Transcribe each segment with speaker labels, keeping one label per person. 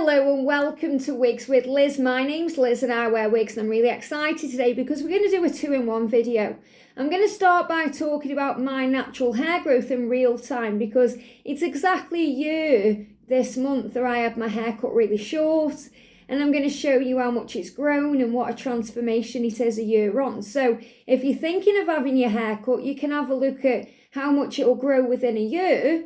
Speaker 1: Hello and welcome to Wigs with Liz. My name's Liz and I wear wigs, and I'm really excited today because we're going to do a 2-in-1 video. I'm going to start by talking about my natural hair growth in real time because it's exactly a year this month that I had my hair cut really short, and I'm going to show you how much it's grown and what a transformation it is a year on. So if you're thinking of having your hair cut, you can have a look at how much it will grow within a year,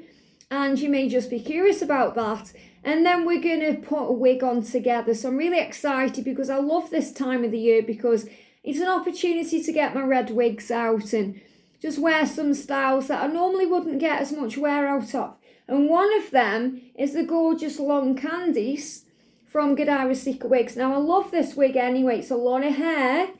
Speaker 1: and you may just be curious about that. And then we're going to put a wig on together. So I'm really excited because I love this time of the year because it's an opportunity to get my red wigs out and just wear some styles that I normally wouldn't get as much wear out of. And one of them is the gorgeous long Candice from Godivas Secret Wigs. Now I love this wig anyway. It's a lot of hair,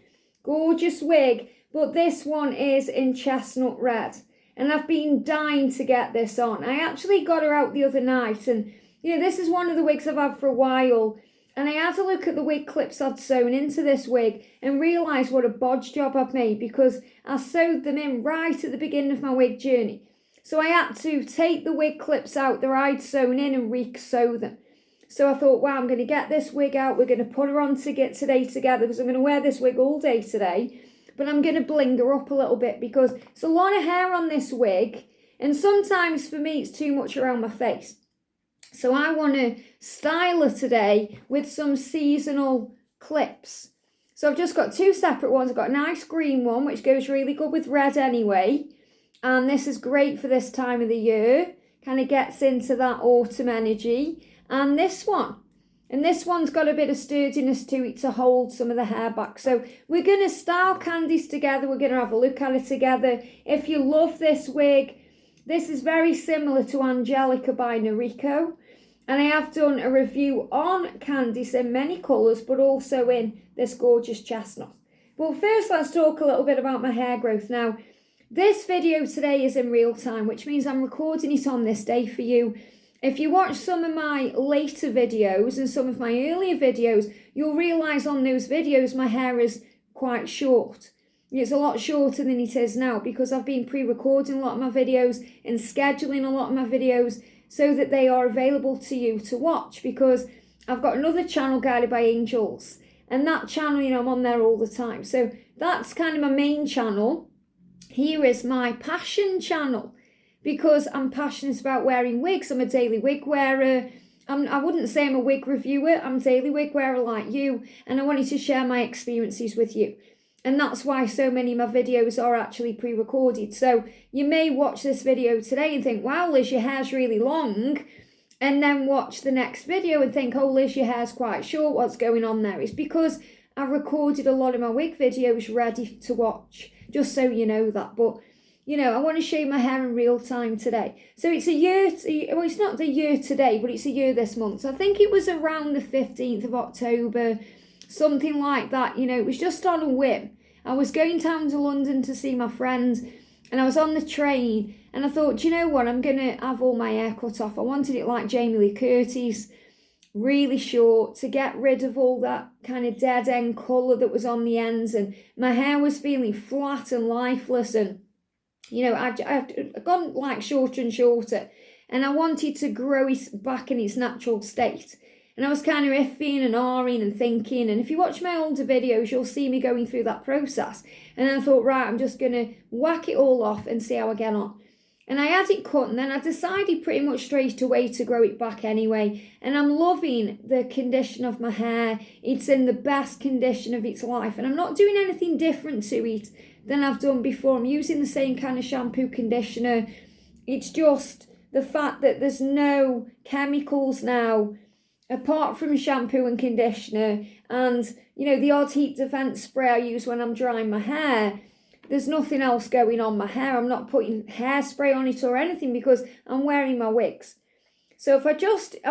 Speaker 1: gorgeous wig, but this one is in chestnut red. And I've been dying to get this on. I actually got her out the other night, and you know, this is one of the wigs I've had for a while, and I had to look at the wig clips I'd sewn into this wig and realise what a bodge job I've made because I sewed them in right at the beginning of my wig journey. So I had to take the wig clips out that I'd sewn in and re-sew them. So I thought, wow, I'm going to get this wig out. We're going to put her on today together because I'm going to wear this wig all day today. But I'm going to bling her up a little bit because it's a lot of hair on this wig, and sometimes for me it's too much around my face. So I want to style her today with some seasonal clips. So I've just got two separate ones. I've got a nice green one, which goes really good with red anyway. And this is great for this time of the year. Kind of gets into that autumn energy. And this one. And this one's got a bit of sturdiness to it to hold some of the hair back. So we're going to style Candice together. We're going to have a look at it together. If you love this wig, this is very similar to Angelica by Noriko. And I have done a review on Candice in many colours, but also in this gorgeous chestnut. But first, let's talk a little bit about my hair growth. Now, this video today is in real time, which means I'm recording it on this day for you. If you watch some of my later videos and some of my earlier videos, you'll realise on those videos my hair is quite short. It's a lot shorter than it is now because I've been pre-recording a lot of my videos and scheduling a lot of my videos so that they are available to you to watch, because I've got another channel, Guided by Angels, and that channel, you know, I'm on there all the time. So that's kind of my main channel. Here is my passion channel because I'm passionate about wearing wigs. I'm a daily wig wearer. I wouldn't say I'm a wig reviewer. I'm a daily wig wearer like you, and I wanted to share my experiences with you. And that's why so many of my videos are actually pre-recorded. So you may watch this video today and think, wow, Liz, your hair's really long. And then watch the next video and think, oh, Liz, your hair's quite short. What's going on there? It's because I recorded a lot of my wig videos ready to watch, just so you know that. But, you know, I want to show you my hair in real time today. So it's a year, well, it's not the year today, but it's a year this month. So I think it was around the 15th of October, something like that. You know, it was just on a whim. I was going down to London to see my friends, and I was on the train, and I thought, do you know what, I'm going to have all my hair cut off. I wanted it like Jamie Lee Curtis, really short, to get rid of all that kind of dead end colour that was on the ends, and my hair was feeling flat and lifeless, and, you know, I'd gone like shorter and shorter, and I wanted to grow it back in its natural state. And I was kind of iffing and ahhing and thinking. And if you watch my older videos, you'll see me going through that process. And I thought, right, I'm just going to whack it all off and see how I get on. And I had it cut, and then I decided pretty much straight away to grow it back anyway. And I'm loving the condition of my hair. It's in the best condition of its life. And I'm not doing anything different to it than I've done before. I'm using the same kind of shampoo conditioner. It's just the fact that there's no chemicals now, apart from shampoo and conditioner and, you know, the odd heat defense spray I use when I'm drying my hair. There's nothing else going on my hair. I'm not putting hairspray on it or anything because I'm wearing my wigs. So if I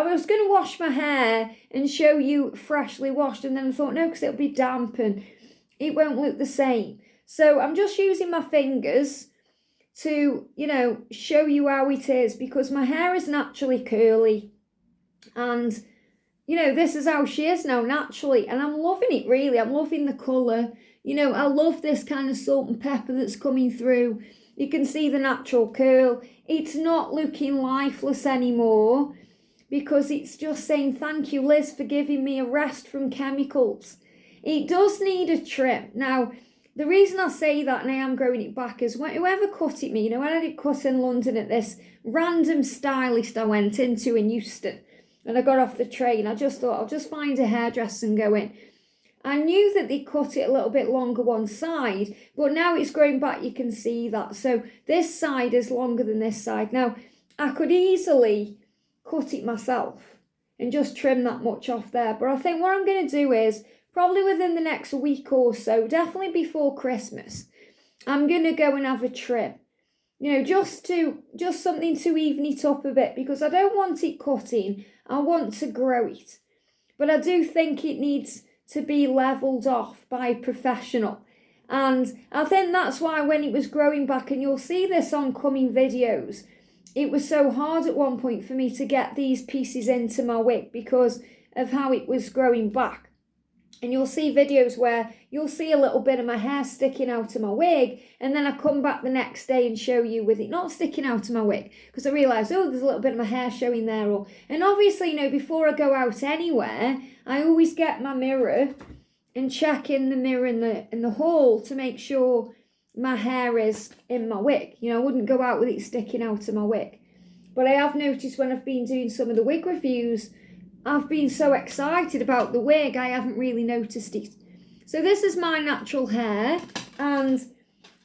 Speaker 1: was going to wash my hair and show you freshly washed, and then I thought, no, because it'll be damp and it won't look the same. So I'm just using my fingers to, you know, show you how it is, because my hair is naturally curly, and you know, this is how she is now, naturally. And I'm loving it, really. I'm loving the colour. You know, I love this kind of salt and pepper that's coming through. You can see the natural curl. It's not looking lifeless anymore. because it's just saying, thank you, Liz, for giving me a rest from chemicals. It does need a trim. Now, the reason I say that, and I am growing it back, is whoever cut it me, you know, when I did cut in London at this random stylist I went into in Euston, and I got off the train, I just thought, I'll just find a hairdresser and go in. I knew that they cut it a little bit longer one side, but now it's growing back, you can see that. So this side is longer than this side. Now, I could easily cut it myself and just trim that much off there. But I think what I'm going to do is, probably within the next week or so, definitely before Christmas, I'm going to go and have a trim. You know, just something to even it up a bit, because I don't want it cutting. I want to grow it. But I do think it needs to be levelled off by a professional. And I think that's why when it was growing back, and you'll see this on coming videos, it was so hard at one point for me to get these pieces into my wig because of how it was growing back. And you'll see videos where you'll see a little bit of my hair sticking out of my wig, and then I come back the next day and show you with it not sticking out of my wig, because I realised, oh, there's a little bit of my hair showing there. And obviously, you know, before I go out anywhere, I always get my mirror and check in the mirror in the hall to make sure my hair is in my wig. You know, I wouldn't go out with it sticking out of my wig. But I have noticed when I've been doing some of the wig reviews, I've been so excited about the wig, I haven't really noticed it. So this is my natural hair, and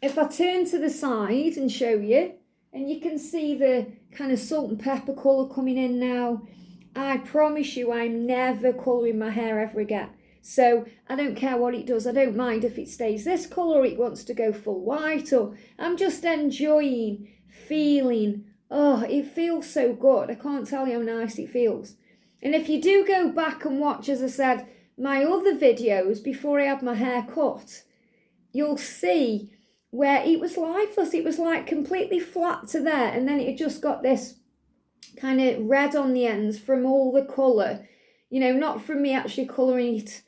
Speaker 1: if I turn to the side and show you, and you can see the kind of salt and pepper colour coming in now, I promise you I'm never colouring my hair ever again. So I don't care what it does. I don't mind if it stays this colour or it wants to go full white, or I'm just enjoying, feeling, oh, it feels so good. I can't tell you how nice it feels. And if you do go back and watch, as I said, my other videos before I had my hair cut, you'll see where it was lifeless. It was like completely flat to there, and then it had just got this kind of red on the ends from all the colour. You know, not from me actually colouring it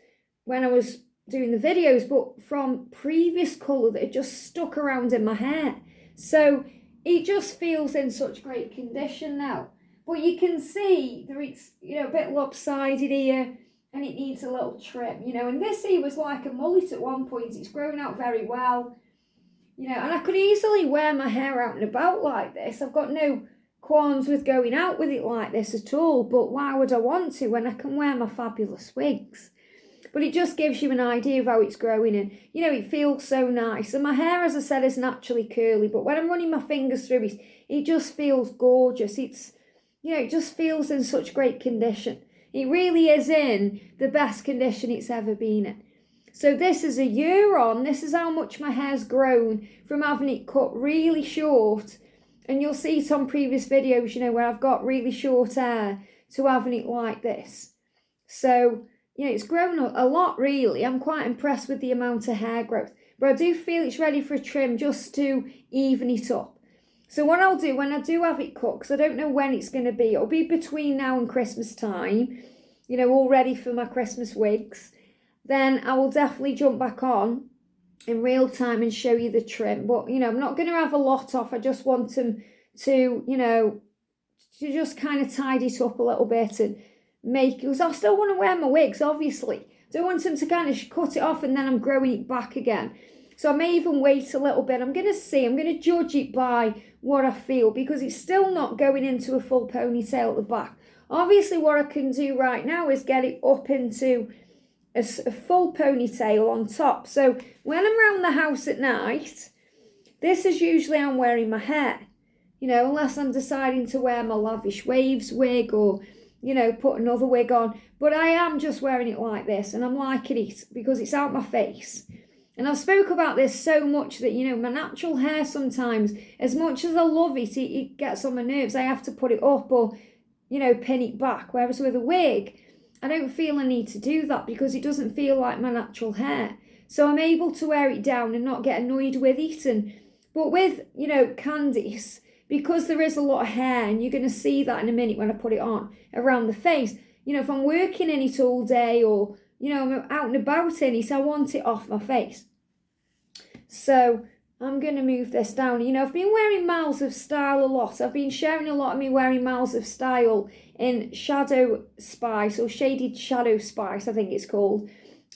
Speaker 1: when I was doing the videos, but from previous colour that had just stuck around in my hair. So it just feels in such great condition now. But you can see that it's, you know, a bit lopsided here, and it needs a little trim, you know. And this here was like a mullet at one point. It's grown out very well, you know. And I could easily wear my hair out and about like this. I've got no qualms with going out with it like this at all. But why would I want to when I can wear my fabulous wigs? But it just gives you an idea of how it's growing, and, you know, it feels so nice. And my hair, as I said, is naturally curly. But when I'm running my fingers through it, it just feels gorgeous. It's, you know, it just feels in such great condition. It really is in the best condition it's ever been in. So this is a year on. This is how much my hair's grown from having it cut really short. And you'll see it on previous videos, you know, where I've got really short hair to having it like this. So, you know, it's grown a lot, really. I'm quite impressed with the amount of hair growth. But I do feel it's ready for a trim just to even it up. So what I'll do when I do have it cut, because I don't know when it's going to be, it'll be between now and Christmas time, you know, all ready for my Christmas wigs, then I will definitely jump back on in real time and show you the trim. But, you know, I'm not going to have a lot off. I just want them to, you know, to just kind of tidy it up a little bit and make, because I still want to wear my wigs, obviously. I don't want them to kind of cut it off and then I'm growing it back again. So I may even wait a little bit. I'm going to see. I'm going to judge it by what I feel, because it's still not going into a full ponytail at the back. Obviously, what I can do right now is get it up into a full ponytail on top. So when I'm around the house at night, this is usually how I'm wearing my hair. You know, unless I'm deciding to wear my lavish waves wig or, you know, put another wig on. But I am just wearing it like this, and I'm liking it because it's out my face. And I've spoke about this so much that, you know, my natural hair sometimes, as much as I love it, it gets on my nerves. I have to put it up or, you know, pin it back. Whereas with a wig, I don't feel I need to do that because it doesn't feel like my natural hair. So I'm able to wear it down and not get annoyed with it. But with, you know, Candice, because there is a lot of hair, and you're going to see that in a minute when I put it on around the face, you know, if I'm working in it all day or, you know, I'm out and about in it, I want it off my face. So I'm going to move this down. You know, I've been wearing Miles of Style a lot. I've been sharing a lot of me wearing Miles of Style in Shadow Spice, or Shaded Shadow Spice, I think it's called.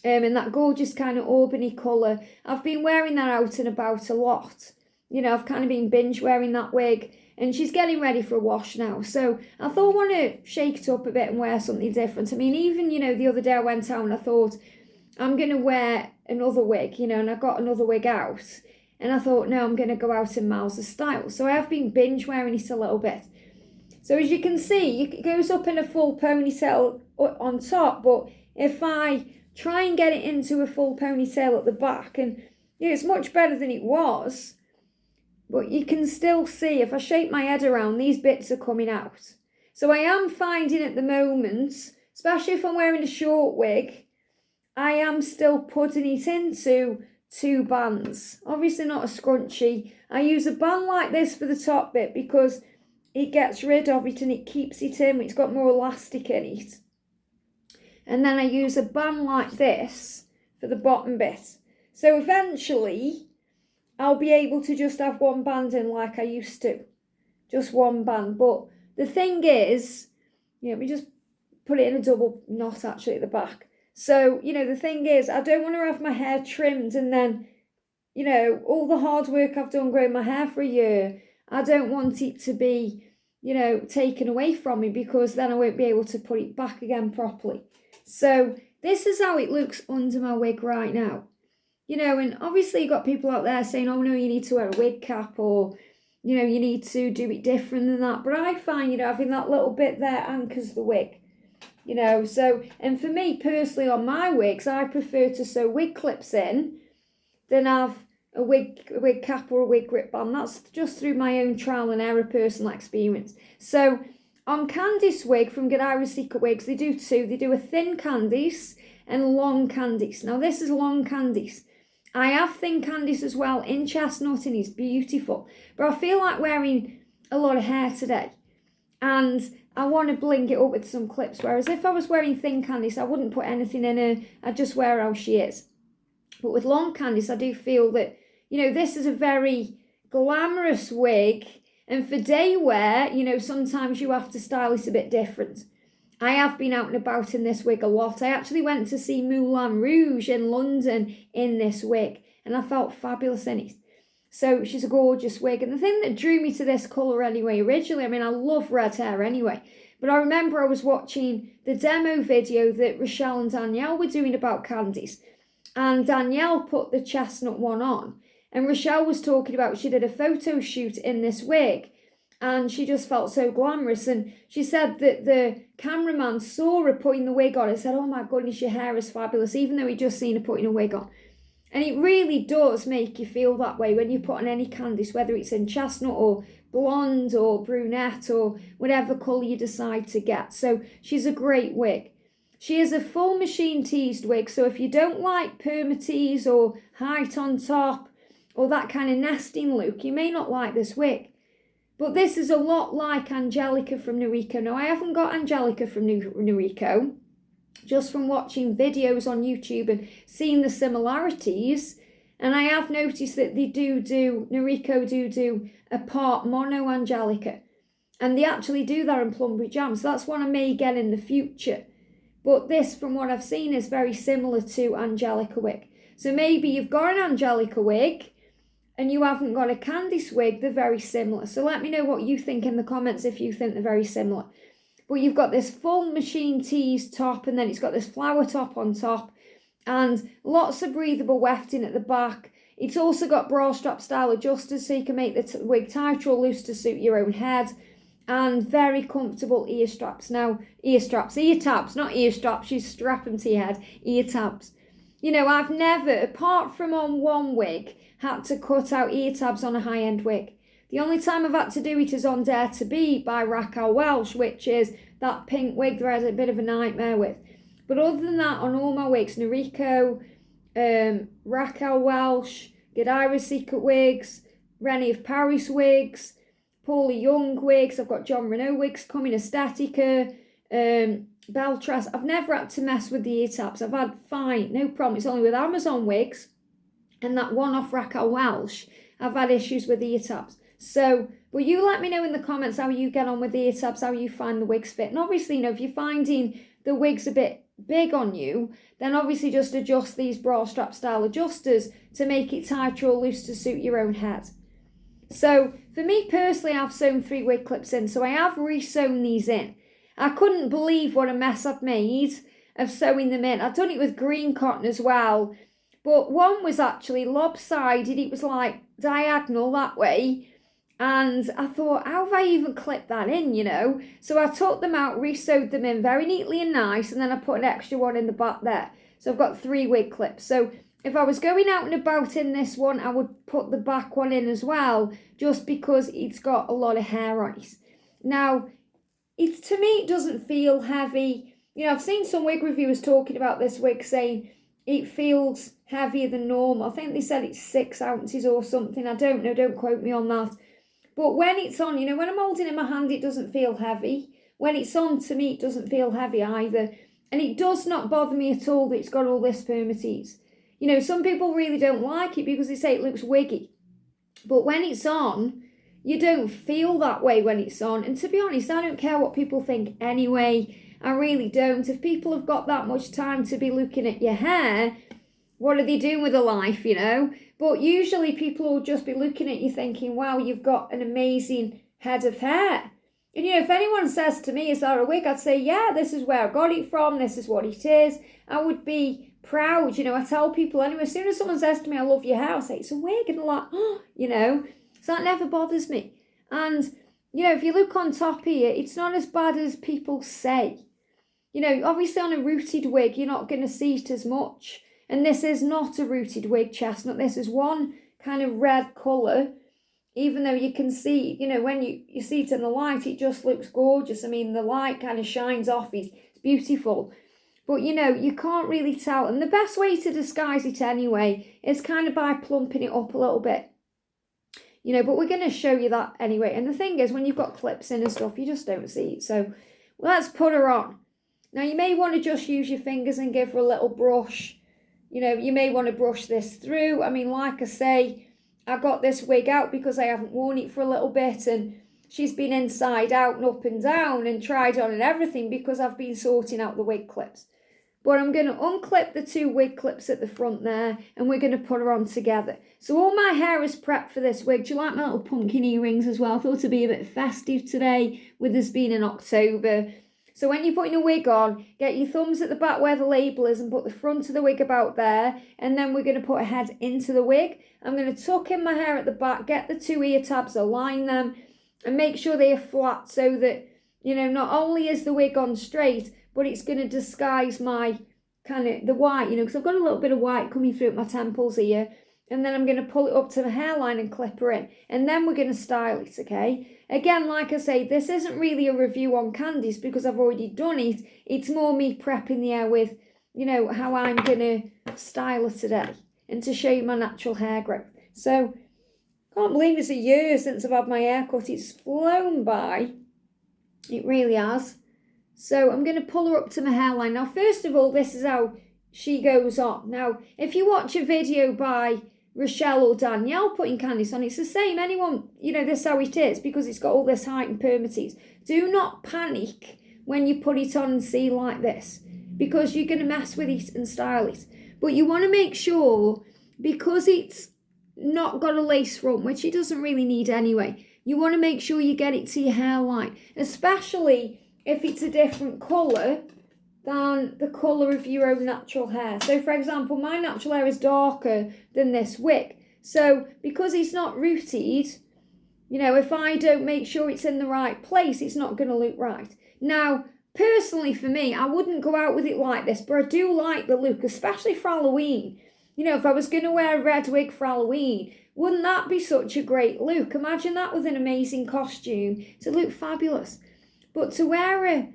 Speaker 1: In that gorgeous kind of auburney colour. I've been wearing that out and about a lot. You know, I've kind of been binge wearing that wig, and she's getting ready for a wash now. So I thought I want to shake it up a bit and wear something different. I mean, even, you know, the other day I went out and I thought, I'm going to wear another wig, you know, and I got another wig out. And I thought, no, I'm going to go out in Miles of Style. So I have been binge wearing it a little bit. So as you can see, it goes up in a full ponytail on top. But if I try and get it into a full ponytail at the back, and you know, it's much better than it was. But you can still see, if I shake my head around, these bits are coming out. So I am finding at the moment, especially if I'm wearing a short wig, I am still putting it into 2 bands. Obviously not a scrunchie. I use a band like this for the top bit because it gets rid of it and it keeps it in. It's got more elastic in it. And then I use a band like this for the bottom bit. So eventually I'll be able to just have 1 band in like I used to. Just 1 band. But the thing is, you know, let me just put it in a double knot actually at the back. So, you know, the thing is, I don't want to have my hair trimmed and then, you know, all the hard work I've done growing my hair for a year, I don't want it to be, you know, taken away from me, because then I won't be able to put it back again properly. So this is how it looks under my wig right now. You know, and obviously you've got people out there saying, oh no, you need to wear a wig cap, or, you know, you need to do it different than that. But I find, you know, having that little bit there anchors the wig. You know, so, and for me personally on my wigs, I prefer to sew wig clips in than have a wig cap or a wig grip band. That's just through my own trial and error personal experience. So on Candice Wig from Godivas Secret Wigs, they do 2. They do a thin Candice and a long Candice. Now this is long Candice. I have thin Candice as well in Chestnut, and it's beautiful. But I feel like wearing a lot of hair today, and I want to bling it up with some clips. Whereas if I was wearing thin Candice, I wouldn't put anything in her. I'd just wear her how she is. But with long Candice, I do feel that, you know, this is a very glamorous wig. And for day wear, you know, sometimes you have to style it a bit different. I have been out and about in this wig a lot. I actually went to see Moulin Rouge in London in this wig, and I felt fabulous in it. So she's a gorgeous wig. And the thing that drew me to this colour anyway, originally, I mean, I love red hair anyway. But I remember I was watching the demo video that Rochelle and Danielle were doing about Candice. And Danielle put the chestnut one on. And Rochelle was talking about, she did a photo shoot in this wig. And she just felt so glamorous. And she said that the cameraman saw her putting the wig on and said, oh my goodness, your hair is fabulous, even though he'd just seen her putting a wig on. And it really does make you feel that way when you put on any Candice, whether it's in chestnut or blonde or brunette or whatever colour you decide to get. So she's a great wig. She is a full machine teased wig, so if you don't like permatease or height on top or that kind of nesting look, you may not like this wig. But this is a lot like Angelica from Noriko. Now, I haven't got Angelica from Noriko, just from watching videos on YouTube and seeing the similarities. And I have noticed that they Noriko do a part mono Angelica. And they actually do that in Plumberry Jam. So that's one I may get in the future. But this, from what I've seen, is very similar to Angelica wig. So maybe you've got an Angelica wig and you haven't got a Candice wig, they're very similar. So let me know what you think in the comments if you think they're very similar. But you've got this full machine teased top, and then it's got this flower top on top, and lots of breathable wefting at the back. It's also got bra strap style adjusters, so you can make the wig tight or loose to suit your own head, and very comfortable ear straps. Now, ear tabs, not ear straps, you strap them to your head, ear tabs. You know, I've never, apart from on one wig, had to cut out ear tabs on a high-end wig. The only time I've had to do it is on Dare to Be by Raquel Welch, which is that pink wig that I had a bit of a nightmare with. But other than that, on all my wigs, Noriko, Raquel Welch, Godivas Secret Wigs, Rennie of Paris wigs, Paulie Young wigs, I've got John Renault wigs coming, Estetica, Beltras. I've never had to mess with the ear tabs. I've had fine, no problem. It's only with Amazon wigs and that one off Raquel Welch I've had issues with ear tabs. So, but you let me know in the comments how you get on with the ear tabs, how you find the wigs fit. And obviously, you know, if you're finding the wigs a bit big on you, then obviously just adjust these bra strap style adjusters to make it tighter or loose to suit your own head. So for me personally, I've sewn 3 wig clips in, so I have re-sewn these in. I couldn't believe what a mess I've made of sewing them in. I've done it with green cotton as well, but one was actually lopsided. It was like diagonal that way, and I thought, how have I even clipped that in, you know? So I took them out, re-sewed them in very neatly and nice, and then I put an extra one in the back there. So I've got 3 wig clips. So if I was going out and about in this one, I would put the back one in as well, just because it's got a lot of hair on it. Now, to me, it doesn't feel heavy. You know, I've seen some wig reviewers talking about this wig saying it feels heavier than normal. I think they said it's 6 ounces or something. I don't know, don't quote me on that. But when it's on, you know, when I'm holding it in my hand, it doesn't feel heavy. When it's on, to me, it doesn't feel heavy either. And it does not bother me at all that it's got all this permatease. You know, some people really don't like it because they say it looks wiggy. But when it's on, you don't feel that way when it's on. And to be honest, I don't care what people think anyway. I really don't. If people have got that much time to be looking at your hair, what are they doing with their life, you know? But usually people will just be looking at you thinking, wow, you've got an amazing head of hair. And, you know, if anyone says to me, is that a wig? I'd say, yeah, this is where I got it from. This is what it is. I would be proud. You know, I tell people anyway, as soon as someone says to me, I love your hair, I say, it's a wig. And they're like, oh, you know, so that never bothers me. And, you know, if you look on top here, it's not as bad as people say. You know, obviously on a rooted wig, you're not going to see it as much. And this is not a rooted wig, Chestnut. This is one kind of red colour. Even though you can see, you know, when you see it in the light, it just looks gorgeous. I mean, the light kind of shines off it. It's beautiful. But, you know, you can't really tell. And the best way to disguise it anyway is kind of by plumping it up a little bit. You know, but we're going to show you that anyway. And the thing is, when you've got clips in and stuff, you just don't see it. So let's put her on. Now, you may want to just use your fingers and give her a little brush. You know, you may want to brush this through. I mean, like I say, I got this wig out because I haven't worn it for a little bit, and she's been inside out and up and down and tried on and everything because I've been sorting out the wig clips. But I'm going to unclip the 2 wig clips at the front there, and we're going to put her on together. So all my hair is prepped for this wig. Do you like my little pumpkin earrings as well? I thought it'd be a bit festive today with us being in October. So when you're putting a wig on, get your thumbs at the back where the label is and put the front of the wig about there. And then we're going to put a head into the wig. I'm going to tuck in my hair at the back, get the 2 ear tabs, align them, and make sure they are flat so that, you know, not only is the wig on straight, but it's going to disguise my kind of the white, you know, because I've got a little bit of white coming through at my temples here. And then I'm going to pull it up to the hairline and clip her in. And then we're going to style it, okay? Again, like I say, this isn't really a review on Candice because I've already done it. It's more me prepping the hair with, you know, how I'm going to style her today and to show you my natural hair growth. So, can't believe it's a year since I've had my hair cut. It's flown by. It really has. So, I'm going to pull her up to my hairline. Now, first of all, this is how she goes on. Now, if you watch a video by Rochelle or Danielle putting Candice on, it's the same. Anyone, you know, this is how it is because it's got all this height and permatease. Do not panic when you put it on and see like this because you're going to mess with it and style it. But you want to make sure, because it's not got a lace front, which it doesn't really need anyway, you want to make sure you get it to your hairline, especially if it's a different colour than the colour of your own natural hair. So, for example, my natural hair is darker than this wig. So, because it's not rooted, you know, if I don't make sure it's in the right place, it's not going to look right. Now, personally for me, I wouldn't go out with it like this, but I do like the look, especially for Halloween. You know, if I was going to wear a red wig for Halloween, wouldn't that be such a great look? Imagine that with an amazing costume to look fabulous. But to wear her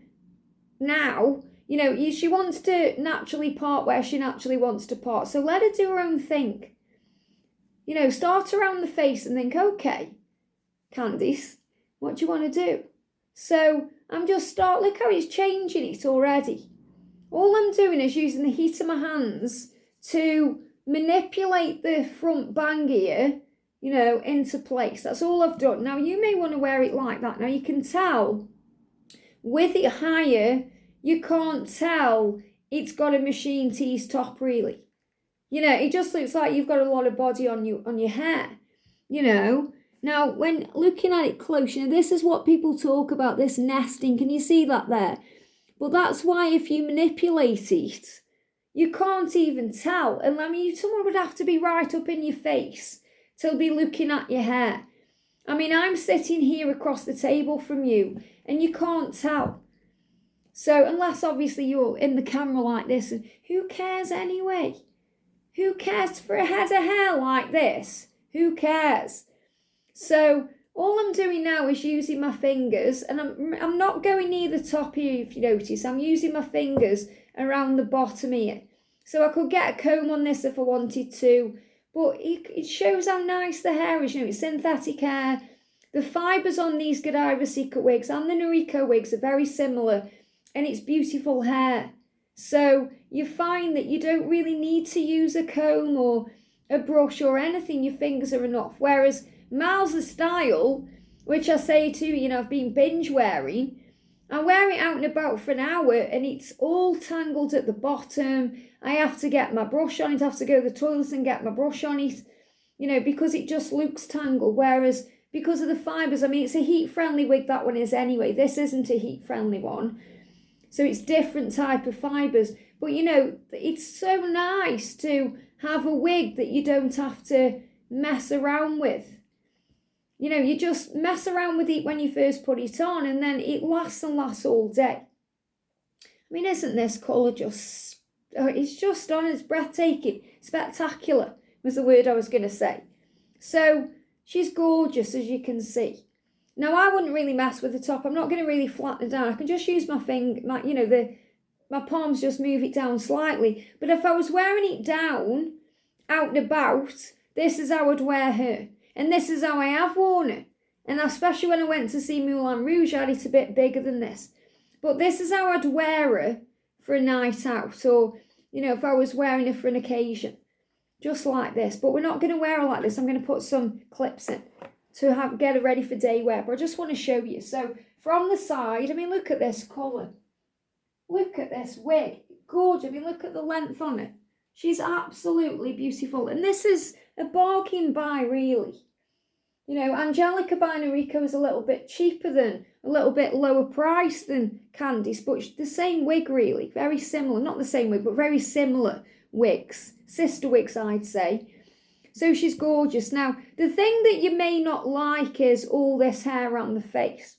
Speaker 1: now, you know, she wants to naturally part where she naturally wants to part. So let her do her own thing. You know, start around the face and think, okay, Candice, what do you want to do? So I'm just look how it's changing it already. All I'm doing is using the heat of my hands to manipulate the front bang here, you know, into place. That's all I've done. Now, you may want to wear it like that. Now, you can tell with it higher, you can't tell it's got a machine tease top, really. You know, it just looks like you've got a lot of body on your hair, you know. Now, when looking at it close, you know, this is what people talk about, this nesting. Can you see that there? But that's why if you manipulate it, you can't even tell. And I mean, someone would have to be right up in your face to be looking at your hair. I mean, I'm sitting here across the table from you and you can't tell. So unless obviously you're in the camera like this, and who cares anyway? Who cares for a head of hair like this? Who cares? So all I'm doing now is using my fingers, and I'm not going near the top here, if you notice. I'm using my fingers around the bottom here. So I could get a comb on this if I wanted to, but it shows how nice the hair is. You know, it's synthetic hair. The fibres on these Godivas Secret Wigs and the Noriko wigs are very similar, and it's beautiful hair. So you find that you don't really need to use a comb or a brush or anything. Your fingers are enough. Whereas Miles' style, which I say to you know, I've been binge wearing, I wear it out and about for an hour and it's all tangled at the bottom. I have to get my brush on it. I have to go to the toilet and get my brush on it, you know, because it just looks tangled. Whereas because of the fibres, I mean, it's a heat-friendly wig, that one is anyway. This isn't a heat-friendly one. So it's different type of fibres. But, you know, it's so nice to have a wig that you don't have to mess around with. You know, you just mess around with it when you first put it on and then it lasts and lasts all day. I mean, isn't this colour just... it's just on, it's breathtaking. Spectacular was the word I was going to say. So she's gorgeous, as you can see. Now, I wouldn't really mess with the top. I'm not going to really flatten it down. I can just use my finger, my palms just move it down slightly. But if I was wearing it down, out and about, this is how I'd wear her. And this is how I have worn her. And especially when I went to see Moulin Rouge, I had it a bit bigger than this. But this is how I'd wear her for a night out. Or, you know, if I was wearing her for an occasion. Just like this. But we're not going to wear her like this. I'm going to put some clips in to get her ready for day wear. But I just want to show you. So from the side, I mean, look at this colour. Look at this wig. Gorgeous. I mean, look at the length on it. She's absolutely beautiful. And this is a bargain buy, really. You know, Angelica by Noriko is a little bit cheaper than, a little bit lower price than Candice, but the same wig, really. Very similar. Not the same wig, but very similar wigs. Sister wigs, I'd say. So she's gorgeous. Now, the thing that you may not like is all this hair around the face.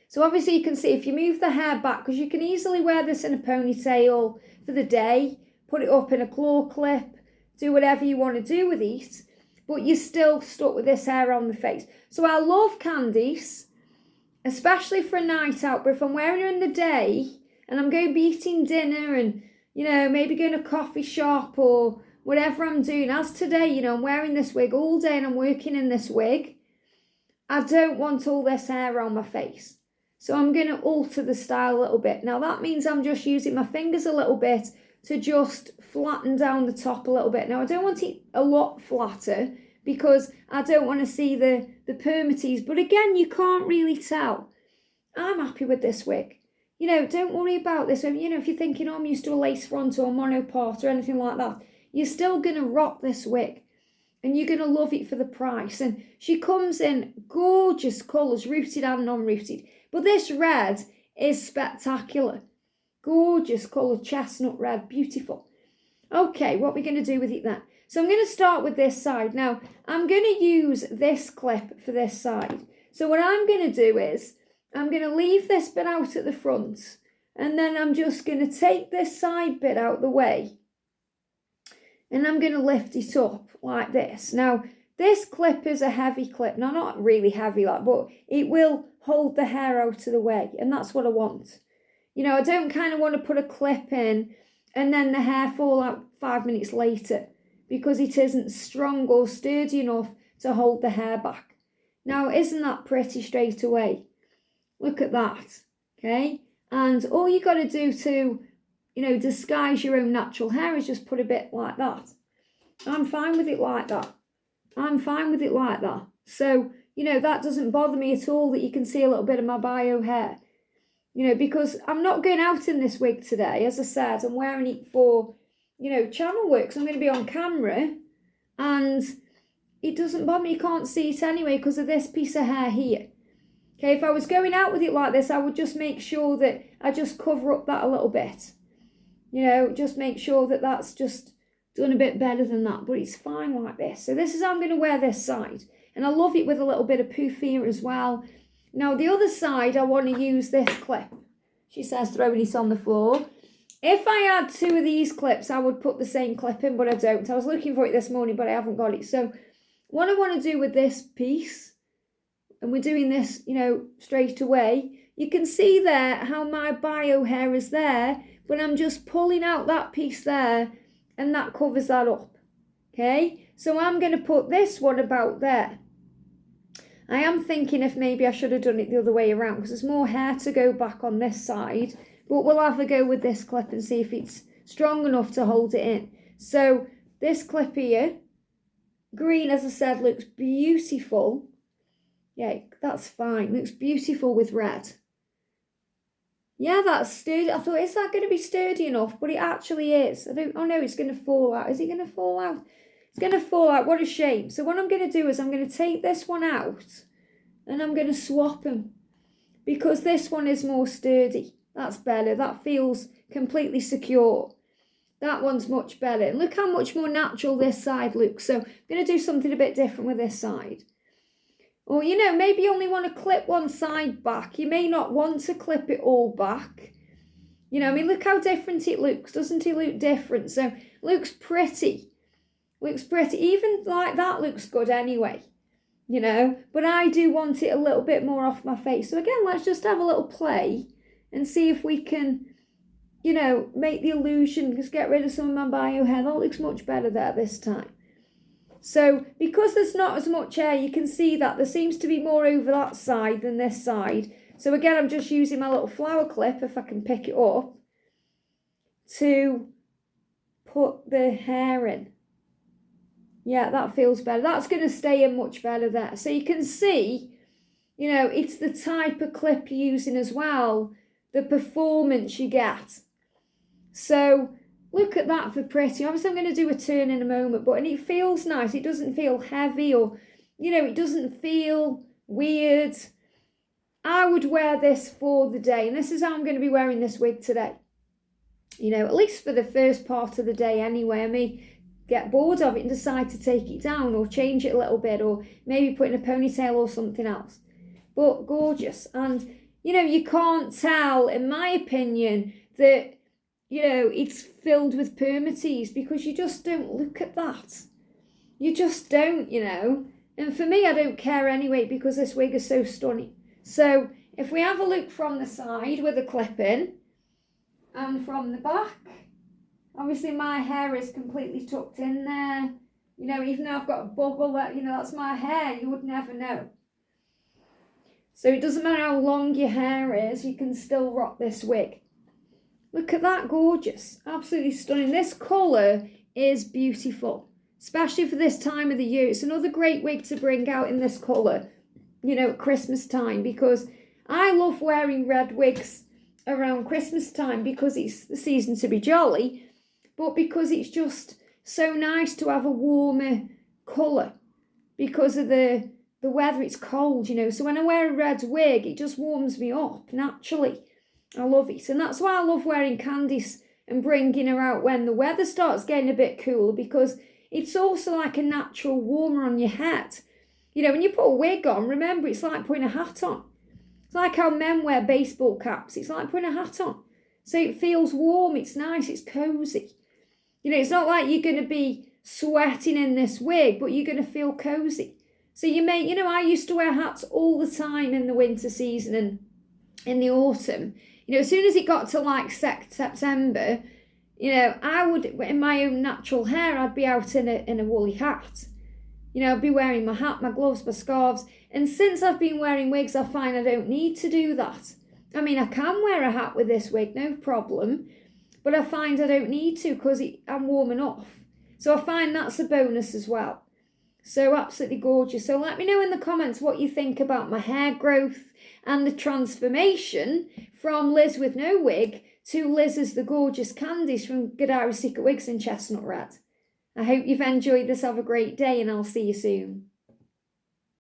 Speaker 1: So obviously you can see if you move the hair back, because you can easily wear this in a ponytail for the day, put it up in a claw clip, do whatever you want to do with it, but you're still stuck with this hair on the face. So I love Candice, especially for a night out, but if I'm wearing her in the day and I'm going to be eating dinner and, you know, maybe going to a coffee shop or whatever I'm doing, as today, you know, I'm wearing this wig all day and I'm working in this wig, I don't want all this hair on my face. So I'm going to alter the style a little bit. Now that means I'm just using my fingers a little bit to just flatten down the top a little bit. Now I don't want it a lot flatter because I don't want to see the permatease. But again, you can't really tell. I'm happy with this wig. You know, don't worry about this. You know, if you're thinking, oh, I'm used to a lace front or a monopart or anything like that, you're still going to rock this wig. And you're going to love it for the price. And she comes in gorgeous colours, rooted and non-rooted. But this red is spectacular. Gorgeous colour, chestnut red, beautiful. Okay, what are we going to do with it then? So I'm going to start with this side. Now, I'm going to use this clip for this side. So what I'm going to do is, I'm going to leave this bit out at the front. And then I'm just going to take this side bit out the way. And I'm going to lift it up like this. Now, this clip is a heavy clip. Now, not really heavy, like, but it will hold the hair out of the way. And that's what I want. You know, I don't kind of want to put a clip in and then the hair fall out 5 minutes later because it isn't strong or sturdy enough to hold the hair back. Now, isn't that pretty straight away? Look at that, okay? And all you got to do to, you know, disguise your own natural hair is just put a bit like that. I'm fine with it like that. I'm fine with it like that. So, you know, that doesn't bother me at all that you can see a little bit of my bio hair. You know, because I'm not going out in this wig today. As I said, I'm wearing it for, you know, channel work. So I'm going to be on camera and it doesn't bother me. You can't see it anyway because of this piece of hair here. Okay, if I was going out with it like this, I would just make sure that I just cover up that a little bit. You know, just make sure that that's just done a bit better than that. But it's fine like this. So this is how I'm going to wear this side. And I love it with a little bit of poof here as well. Now, the other side, I want to use this clip. She says throwing it on the floor. If I had 2 of these clips, I would put the same clip in, but I don't. I was looking for it this morning, but I haven't got it. So what I want to do with this piece, and we're doing this, you know, straight away, you can see there how my bio hair is there, but I'm just pulling out that piece there, and that covers that up. Okay? So I'm going to put this one about there. I am thinking if maybe I should have done it the other way around because there's more hair to go back on this side. But we'll have a go with this clip and see if it's strong enough to hold it in. So this clip here, green, as I said, looks beautiful. Yeah, that's fine. Looks beautiful with red. Yeah, that's sturdy. I thought, is that going to be sturdy enough? But it actually is. Oh no, it's going to fall out. Is it going to fall out? It's going to fall out. What a shame. So what I'm going to do is I'm going to take this one out and I'm going to swap them because this one is more sturdy. That's better. That feels completely secure. That one's much better. And look how much more natural this side looks. So I'm going to do something a bit different with this side. Or, you know, maybe you only want to clip one side back. You may not want to clip it all back. You know, I mean, look how different it looks. Doesn't it look different? So it looks pretty. Looks pretty. Even like that looks good anyway, you know. But I do want it a little bit more off my face. So again, let's just have a little play and see if we can, you know, make the illusion, just get rid of some of my bio hair. That looks much better there this time. So because there's not as much hair, you can see that there seems to be more over that side than this side. So again, I'm just using my little flower clip, if I can pick it up, to put the hair in. Yeah, that feels better. That's going to stay in much better there. So you can see, you know, it's the type of clip you're using as well, the performance you get. So look at that for pretty. Obviously, I'm going to do a turn in a moment, but and it feels nice. It doesn't feel heavy or, you know, it doesn't feel weird. I would wear this for the day, and this is how I'm going to be wearing this wig today. You know, at least for the first part of the day anyway. I may get bored of it and decide to take it down or change it a little bit or maybe put in a ponytail or something else. But gorgeous. And, you know, you can't tell, in my opinion, that, you know, it's filled with permatease because you just don't look at that. You just don't, you know. And for me, I don't care anyway because this wig is so stunning. So if we have a look from the side with a clip in and from the back, obviously my hair is completely tucked in there. You know, even though I've got a bubble, that, you know, that's my hair. You would never know. So it doesn't matter how long your hair is, you can still rock this wig. Look at that, gorgeous. Absolutely stunning. This colour is beautiful, especially for this time of the year. It's another great wig to bring out in this colour, you know, at Christmas time, because I love wearing red wigs around Christmas time because it's the season to be jolly, but because it's just so nice to have a warmer colour because of the weather. It's cold, you know. So when I wear a red wig, it just warms me up naturally. I love it. And that's why I love wearing Candice and bringing her out when the weather starts getting a bit cooler, because it's also like a natural warmer on your head. You know, when you put a wig on, remember, it's like putting a hat on. It's like how men wear baseball caps. It's like putting a hat on. So it feels warm, it's nice, it's cosy. You know, it's not like you're going to be sweating in this wig, but you're going to feel cosy. So you may, you know, I used to wear hats all the time in the winter season and in the autumn. You know, as soon as it got to like September, you know, I would, in my own natural hair, I'd be out in a woolly hat. You know, I'd be wearing my hat, my gloves, my scarves. And since I've been wearing wigs, I find I don't need to do that. I mean, I can wear a hat with this wig, no problem. But I find I don't need to because I'm warming off. So I find that's a bonus as well. So absolutely gorgeous. So let me know in the comments what you think about my hair growth and the transformation from Liz with no wig to Liz as the gorgeous Candice from Godivas Secret Wigs in Chestnut Red. I hope you've enjoyed this. Have a great day and I'll see you soon.